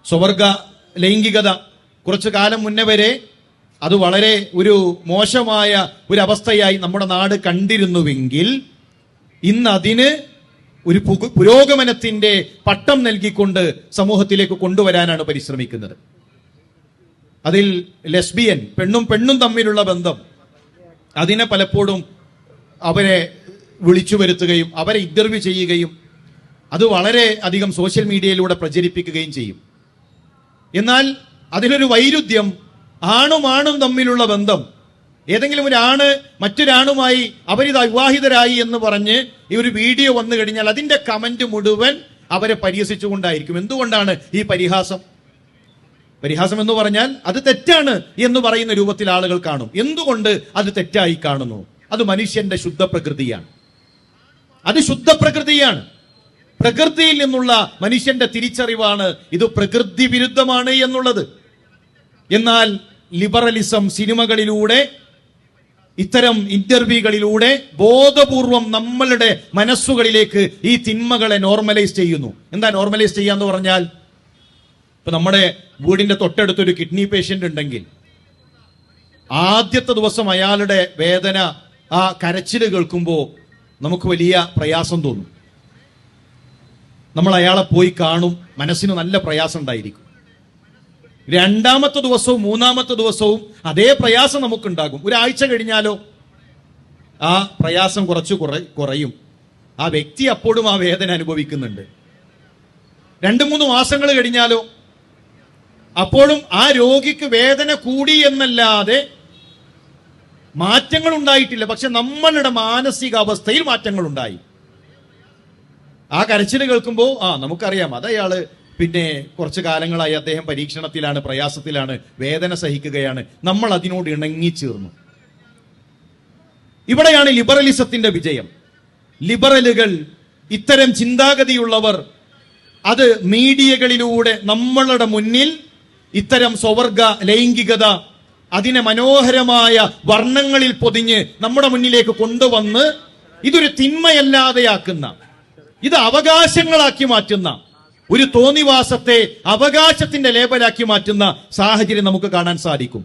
സ്വവർഗ ലൈംഗികത കുറച്ചു കാലം മുന്നേ വരെ അത് വളരെ ഒരു മോശമായ ഒരു അവസ്ഥയായി നമ്മുടെ നാട് കണ്ടിരുന്നുവെങ്കിൽ ഇന്ന് അതിന് ഒരു പുരോഗമനത്തിന്റെ പട്ടം നൽകിക്കൊണ്ട് സമൂഹത്തിലേക്ക് കൊണ്ടുവരാനാണ് പരിശ്രമിക്കുന്നത്. അതിൽ ലെസ്ബിയൻ, പെണ്ണും തമ്മിലുള്ള ബന്ധം, അതിനെ പലപ്പോഴും അവരെ വിളിച്ചു വരുത്തുകയും അവരെ ഇന്റർവ്യൂ ചെയ്യുകയും അത് വളരെ അധികം സോഷ്യൽ മീഡിയയിലൂടെ പ്രചരിപ്പിക്കുകയും ചെയ്യും. എന്നാൽ അതിലൊരു വൈരുദ്ധ്യം, ആണും തമ്മിലുള്ള ബന്ധം, ഏതെങ്കിലും ഒരാണ് മറ്റൊരാണുമായി അവരിത് അവിവാഹിതരായി എന്ന് പറഞ്ഞ് ഈ ഒരു വീഡിയോ വന്നു കഴിഞ്ഞാൽ അതിന്റെ കമന്റ് മുഴുവൻ അവരെ പരിഹസിച്ചുകൊണ്ടായിരിക്കും. എന്തുകൊണ്ടാണ് ഈ പരിഹാസം എന്ന് പറഞ്ഞാൽ അത് തെറ്റാണ് എന്ന് പറയുന്ന രൂപത്തിൽ ആളുകൾ കാണും. എന്തുകൊണ്ട് അത് തെറ്റായി കാണുന്നു? അത് മനുഷ്യന്റെ ശുദ്ധ പ്രകൃതിയാണ്. അത് ശുദ്ധ പ്രകൃതിയാണ്. പ്രകൃതിയിൽ നിന്നുള്ള മനുഷ്യന്റെ തിരിച്ചറിവാണ് ഇത് പ്രകൃതി വിരുദ്ധമാണ് എന്നുള്ളത്. എന്നാൽ ലിബറലിസം സിനിമകളിലൂടെ, ഇത്തരം ഇന്റർവ്യൂകളിലൂടെ ബോധപൂർവം നമ്മളുടെ മനസ്സുകളിലേക്ക് ഈ തിന്മകളെ നോർമലൈസ് ചെയ്യുന്നു. എന്താ നോർമലൈസ് ചെയ്യാന്ന് പറഞ്ഞാൽ, ഇപ്പൊ നമ്മുടെ വീടിന്റെ തൊട്ടടുത്തൊരു കിഡ്നി പേഷ്യന്റ് ഉണ്ടെങ്കിൽ ആദ്യത്തെ ദിവസം അയാളുടെ വേദന, ആ കരച്ചിൽ കേൾക്കുമ്പോൾ നമുക്ക് വലിയ പ്രയാസം തോന്നും. നമ്മൾ അയാളെ പോയി കാണും, മനസ്സിന് നല്ല പ്രയാസം ഉണ്ടായിരിക്കും. രണ്ടാമത്തെ ദിവസവും മൂന്നാമത്തെ ദിവസവും അതേ പ്രയാസം നമുക്കുണ്ടാകും. ഒരാഴ്ച കഴിഞ്ഞാലോ ആ പ്രയാസം കുറയും. ആ വ്യക്തി അപ്പോഴും ആ വേദന അനുഭവിക്കുന്നുണ്ട്. 2-3 മാസങ്ങൾ കഴിഞ്ഞാലോ അപ്പോഴും ആ രോഗിക്ക് വേദന കൂടി എന്നല്ലാതെ മാറ്റങ്ങൾ ഉണ്ടായിട്ടില്ല. പക്ഷെ നമ്മളുടെ മാനസികാവസ്ഥയിൽ മാറ്റങ്ങൾ ഉണ്ടായി. ആ കരച്ചിൽ കേൾക്കുമ്പോൾ നമുക്കറിയാം അതയാള് പിന്നെ കുറച്ചു കാലങ്ങളായി അദ്ദേഹം പരീക്ഷണത്തിലാണ്, പ്രയാസത്തിലാണ്, വേദന സഹിക്കുകയാണ്. നമ്മൾ അതിനോട് ഇണങ്ങിച്ചേർന്നു. ഇവിടെയാണ് ലിബറലിസത്തിന്റെ വിജയം. ലിബറലുകൾ, ഇത്തരം ചിന്താഗതിയുള്ളവർ, അത് മീഡിയകളിലൂടെ നമ്മളുടെ മുന്നിൽ ഇത്തരം സ്വവർഗ ലൈംഗികത അതിനെ മനോഹരമായ വർണ്ണങ്ങളിൽ പൊതിഞ്ഞ് നമ്മുടെ മുന്നിലേക്ക് കൊണ്ടുവന്ന് ഇതൊരു തിന്മയല്ലാതെയാക്കുന്ന, ഇത് അവകാശങ്ങളാക്കി മാറ്റുന്ന, ഒരു തോന്നിവാസത്തെ അവകാശത്തിന്റെ ലേബലാക്കി മാറ്റുന്ന സാഹചര്യം നമുക്ക് കാണാൻ സാധിക്കും.